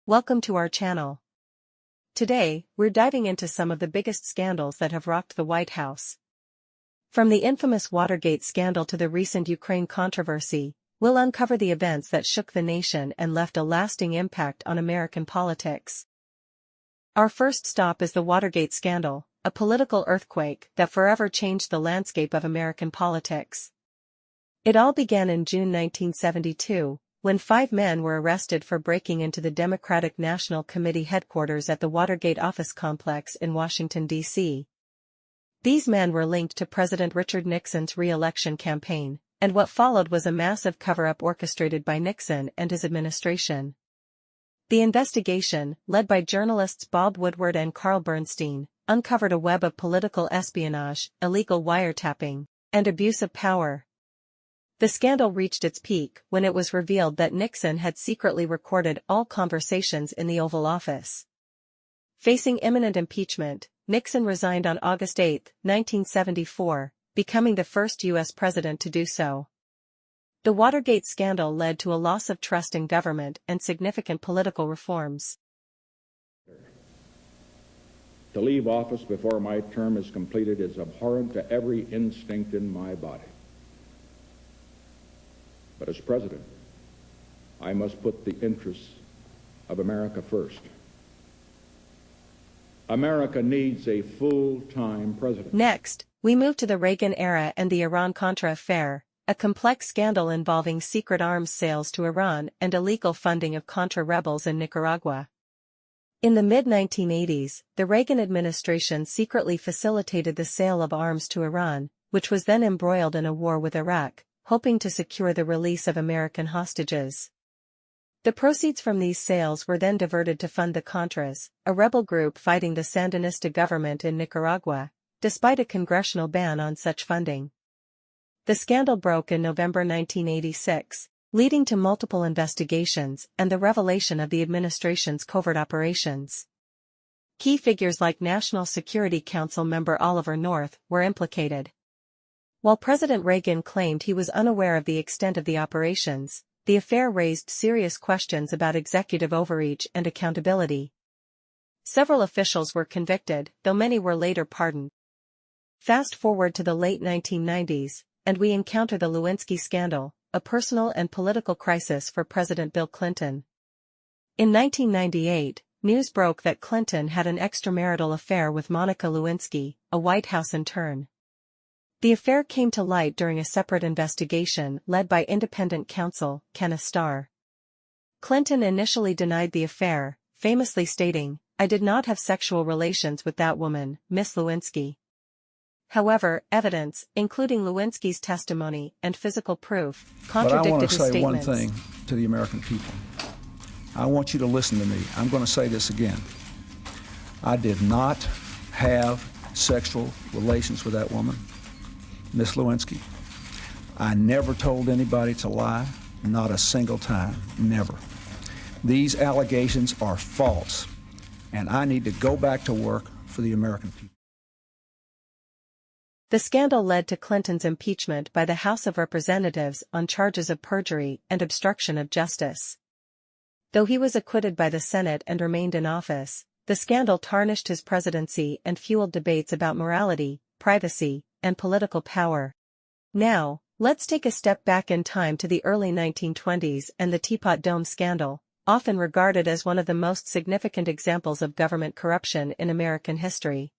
Welcome to our channel. Today, we're diving into some of the biggest scandals that have rocked the White House. From the infamous Watergate scandal to the recent Ukraine controversy, we'll uncover the events that shook the nation and left a lasting impact on American politics. Our first stop is the Watergate scandal, a political earthquake that forever changed the landscape of American politics. It all began in June 1972, when 5 men were arrested for breaking into the Democratic National Committee headquarters at the Watergate office complex in Washington, D.C. These men were linked to President Richard Nixon's re-election campaign, and what followed was a massive cover-up orchestrated by Nixon and his administration. The investigation, led by journalists Bob Woodward and Carl Bernstein, uncovered a web of political espionage, illegal wiretapping, and abuse of power. The scandal reached its peak when it was revealed that Nixon had secretly recorded all conversations in the Oval Office. Facing imminent impeachment, Nixon resigned on August 8, 1974, becoming the first U.S. president to do so. The Watergate scandal led to a loss of trust in government and significant political reforms. To leave office before my term is completed is abhorrent to every instinct in my body. But as president, I must put the interests of America first. America needs a full-time president. Next, we move to the Reagan era and the Iran-Contra affair, a complex scandal involving secret arms sales to Iran and illegal funding of Contra rebels in Nicaragua. In the mid-1980s, the Reagan administration secretly facilitated the sale of arms to Iran, which was then embroiled in a war with Iraq, hoping to secure the release of American hostages. The proceeds from these sales were then diverted to fund the Contras, a rebel group fighting the Sandinista government in Nicaragua, despite a congressional ban on such funding. The scandal broke in November 1986, leading to multiple investigations and the revelation of the administration's covert operations. Key figures like National Security Council member Oliver North were implicated. While President Reagan claimed he was unaware of the extent of the operations, the affair raised serious questions about executive overreach and accountability. Several officials were convicted, though many were later pardoned. Fast forward to the late 1990s, and we encounter the Lewinsky scandal, a personal and political crisis for President Bill Clinton. In 1998, news broke that Clinton had an extramarital affair with Monica Lewinsky, a White House intern. The affair came to light during a separate investigation led by independent counsel, Kenneth Starr. Clinton initially denied the affair, famously stating, "I did not have sexual relations with that woman, Miss Lewinsky." However, evidence, including Lewinsky's testimony and physical proof, contradicted his statements. But I want to say one thing to the American people. I want you to listen to me. I'm going to say this again. I did not have sexual relations with that woman, Miss Lewinsky. I never told anybody to lie, not a single time, never. These allegations are false, and I need to go back to work for the American people. The scandal led to Clinton's impeachment by the House of Representatives on charges of perjury and obstruction of justice. Though he was acquitted by the Senate and remained in office, the scandal tarnished his presidency and fueled debates about morality, privacy, and political power. Now, let's take a step back in time to the early 1920s and the Teapot Dome scandal, often regarded as one of the most significant examples of government corruption in American history.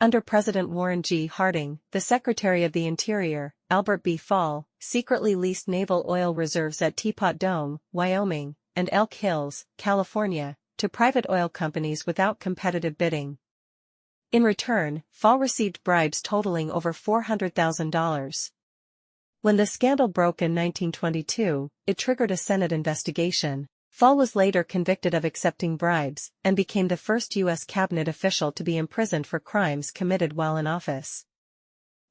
Under President Warren G. Harding, the Secretary of the Interior, Albert B. Fall, secretly leased naval oil reserves at Teapot Dome, Wyoming, and Elk Hills, California, to private oil companies without competitive bidding. In return, Fall received bribes totaling over $400,000. When the scandal broke in 1922, it triggered a Senate investigation. Fall was later convicted of accepting bribes, and became the first U.S. cabinet official to be imprisoned for crimes committed while in office.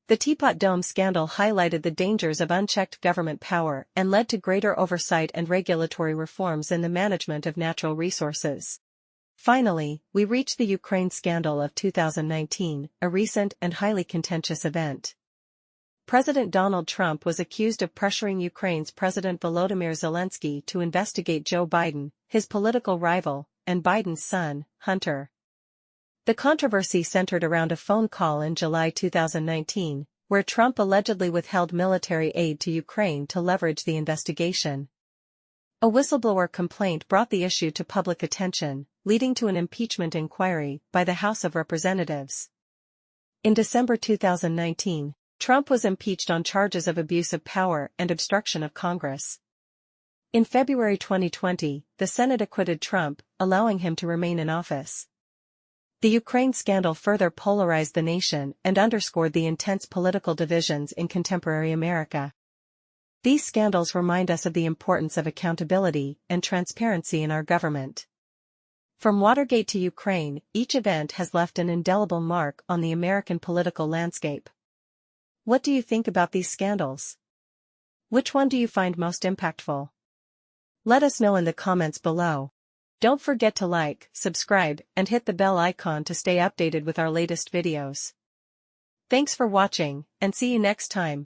The Teapot Dome scandal highlighted the dangers of unchecked government power and led to greater oversight and regulatory reforms in the management of natural resources. Finally, we reach the Ukraine scandal of 2019, a recent and highly contentious event. President Donald Trump was accused of pressuring Ukraine's President Volodymyr Zelensky to investigate Joe Biden, his political rival, and Biden's son, Hunter. The controversy centered around a phone call in July 2019, where Trump allegedly withheld military aid to Ukraine to leverage the investigation. A whistleblower complaint brought the issue to public attention, leading to an impeachment inquiry by the House of Representatives. In December 2019, Trump was impeached on charges of abuse of power and obstruction of Congress. In February 2020, the Senate acquitted Trump, allowing him to remain in office. The Ukraine scandal further polarized the nation and underscored the intense political divisions in contemporary America. These scandals remind us of the importance of accountability and transparency in our government. From Watergate to Ukraine, each event has left an indelible mark on the American political landscape. What do you think about these scandals? Which one do you find most impactful? Let us know in the comments below. Don't forget to like, subscribe, and hit the bell icon to stay updated with our latest videos. Thanks for watching, and see you next time.